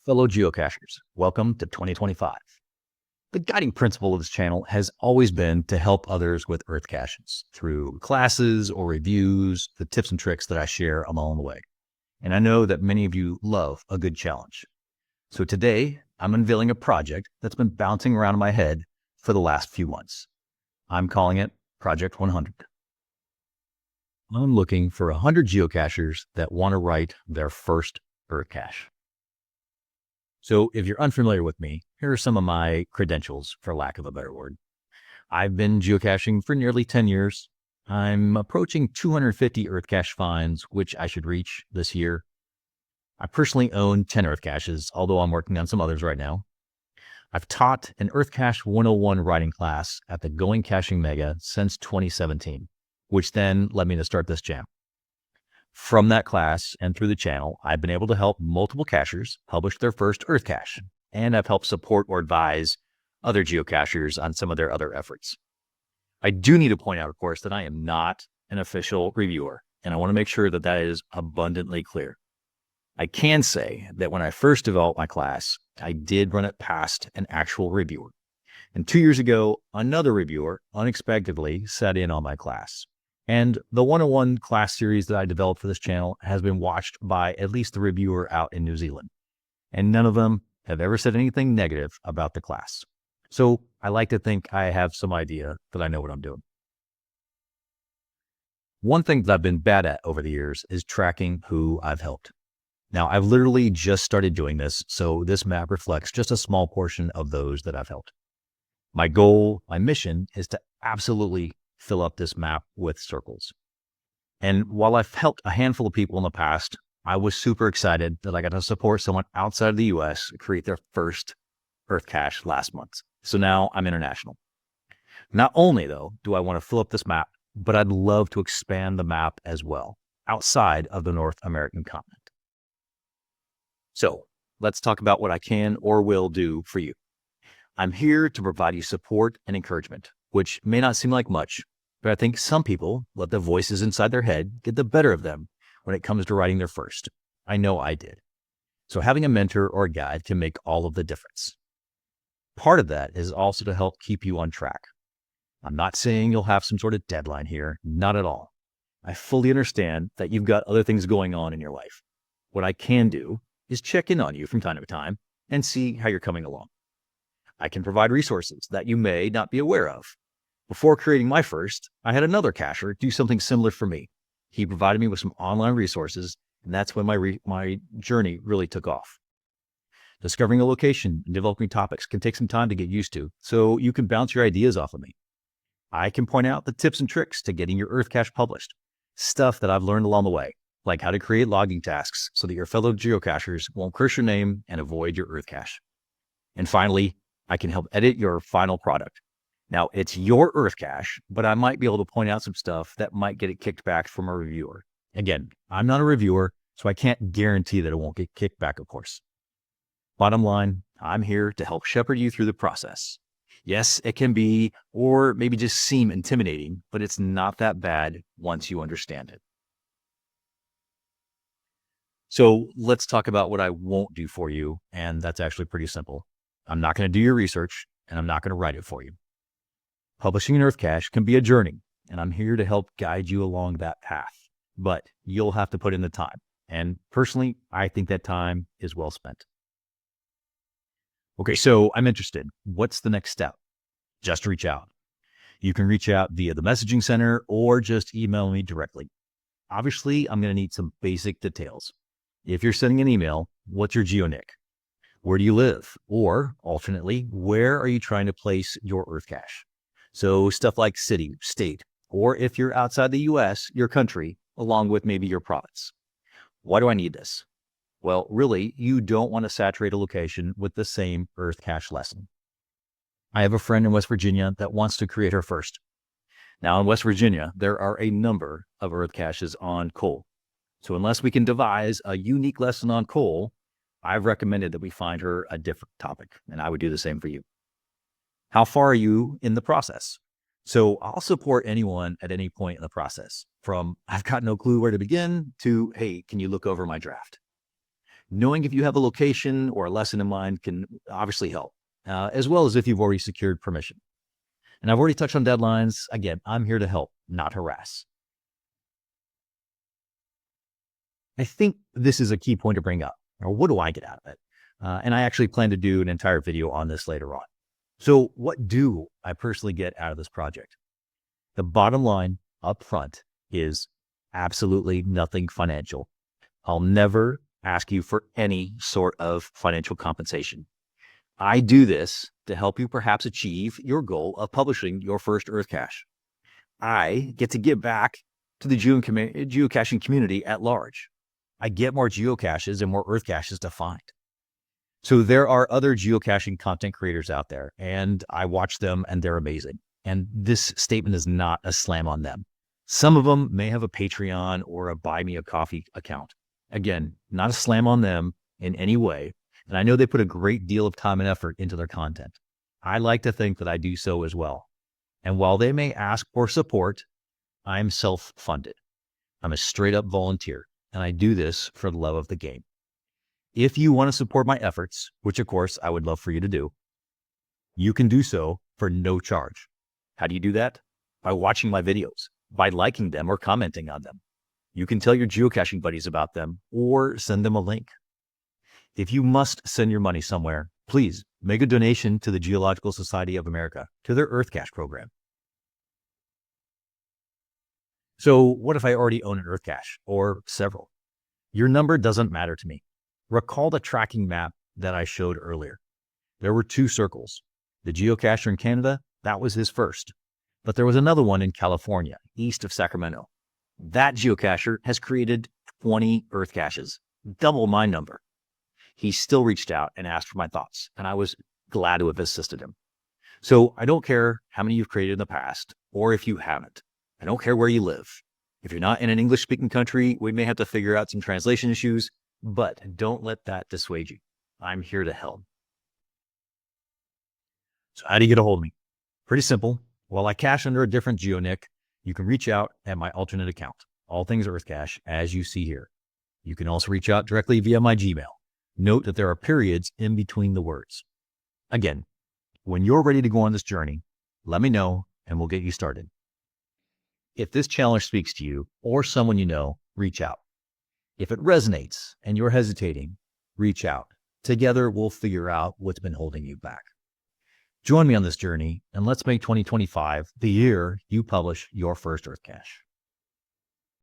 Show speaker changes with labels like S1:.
S1: Fellow geocachers, welcome to 2025. The guiding principle of this channel has always been to help others with earth caches through classes or reviews, the tips and tricks that I share along the way. And I know that many of you love a good challenge. So today, I'm unveiling a project that's been bouncing around in my head for the last few months. I'm calling it Project 100. I'm looking for 100 geocachers that want to write their first earth cache. So if you're unfamiliar with me, here are some of my credentials, for lack of a better word. I've been geocaching for nearly 10 years. I'm approaching 250 earth cache finds, which I should reach this year. I personally own 10 earth caches, although I'm working on some others right now. I've taught an Earth Cache 101 writing class at the Going Caching Mega since 2017, which then led me to start this jam. From that class and through the channel, I've been able to help multiple cachers publish their first earth cache, and I've helped support or advise other geocachers on some of their other efforts. I do need to point out, of course, that I am not an official reviewer, and I want to make sure that that is abundantly clear. I can say that when I first developed my class, I did run it past an actual reviewer. And 2 years ago, another reviewer unexpectedly sat in on my class. And the 101 class series that I developed for this channel has been watched by at least the reviewer out in New Zealand. And none of them have ever said anything negative about the class. So I like to think I have some idea that I know what I'm doing. One thing that I've been bad at over the years is tracking who I've helped. Now, I've literally just started doing this, so this map reflects just a small portion of those that I've helped. My goal, my mission, is to absolutely fill up this map with circles. And while I've helped a handful of people in the past, I was super excited that I got to support someone outside of the US create their first earth cache last month. So now I'm international. Not only, though, do I want to fill up this map, but I'd love to expand the map as well, outside of the North American continent. So let's talk about what I can or will do for you. I'm here to provide you support and encouragement, which may not seem like much, but I think some people let the voices inside their head get the better of them when it comes to writing their first. I know I did. So having a mentor or a guide can make all of the difference. Part of that is also to help keep you on track. I'm not saying you'll have some sort of deadline here, not at all. I fully understand that you've got other things going on in your life. What I can do is check in on you from time to time and see how you're coming along. I can provide resources that you may not be aware of. Before creating my first, I had another cacher do something similar for me. He provided me with some online resources, and that's when my journey really took off. Discovering a location and developing topics can take some time to get used to, so you can bounce your ideas off of me. I can point out the tips and tricks to getting your earth cache published, stuff that I've learned along the way, like how to create logging tasks so that your fellow geocachers won't curse your name and avoid your earth cache. And finally, I can help edit your final product. Now, it's your earth cache, but I might be able to point out some stuff that might get it kicked back from a reviewer. Again, I'm not a reviewer, so I can't guarantee that it won't get kicked back, of course. Bottom line, I'm here to help shepherd you through the process. Yes, it can be, or maybe just seem intimidating, but it's not that bad once you understand it. So let's talk about what I won't do for you, and that's actually pretty simple. I'm not going to do your research, and I'm not going to write it for you. Publishing an earth cache can be a journey, and I'm here to help guide you along that path, but you'll have to put in the time. And personally, I think that time is well spent. Okay, so I'm interested. What's the next step? Just reach out. You can reach out via the messaging center or just email me directly. Obviously, I'm going to need some basic details. If you're sending an email, what's your geonick? Where do you live? Or alternately, where are you trying to place your earth cache? So stuff like city, state, or if you're outside the US, your country, along with maybe your province. Why do I need this? Well, really, you don't want to saturate a location with the same earth cache lesson. I have a friend in West Virginia that wants to create her first. Now in West Virginia, there are a number of earth caches on coal. So unless we can devise a unique lesson on coal, I've recommended that we find her a different topic, and I would do the same for you. How far are you in the process? So I'll support anyone at any point in the process, from I've got no clue where to begin to, hey, can you look over my draft? Knowing if you have a location or a lesson in mind can obviously help, as well as if you've already secured permission. And I've already touched on deadlines. Again, I'm here to help, not harass. I think this is a key point to bring up. Or what do I get out of it? And I actually plan to do an entire video on this later on. So what do I personally get out of this project? The bottom line up front is absolutely nothing financial. I'll never ask you for any sort of financial compensation. I do this to help you perhaps achieve your goal of publishing your first EarthCache. I get to give back to the geocaching community at large. I get more geocaches and more EarthCaches to find. So there are other geocaching content creators out there, and I watch them and they're amazing. And this statement is not a slam on them. Some of them may have a Patreon or a Buy Me a Coffee account. Again, not a slam on them in any way. And I know they put a great deal of time and effort into their content. I like to think that I do so as well. And while they may ask for support, I'm self-funded. I'm a straight up volunteer, and I do this for the love of the game. If you want to support my efforts, which of course I would love for you to do, you can do so for no charge. How do you do that? By watching my videos, by liking them or commenting on them. You can tell your geocaching buddies about them or send them a link. If you must send your money somewhere, please make a donation to the Geological Society of America, to their EarthCache program. So what if I already own an EarthCache or several? Your number doesn't matter to me. Recall the tracking map that I showed earlier. There were 2 circles. The geocacher in Canada, that was his first. But there was another one in California, east of Sacramento. That geocacher has created 20 EarthCaches, double my number. He still reached out and asked for my thoughts, and I was glad to have assisted him. So I don't care how many you've created in the past, or if you haven't. I don't care where you live. If you're not in an English-speaking country, we may have to figure out some translation issues, but don't let that dissuade you. I'm here to help. So how do you get a hold of me? Pretty simple. While I cache under a different geonick, you can reach out at my alternate account, All.Things.EarthCache, as you see here. You can also reach out directly via my Gmail. Note that there are periods in between the words. Again, when you're ready to go on this journey, let me know and we'll get you started. If this challenge speaks to you or someone you know, reach out. If it resonates and you're hesitating, reach out. Together, we'll figure out what's been holding you back. Join me on this journey and let's make 2025 the year you publish your first EarthCache.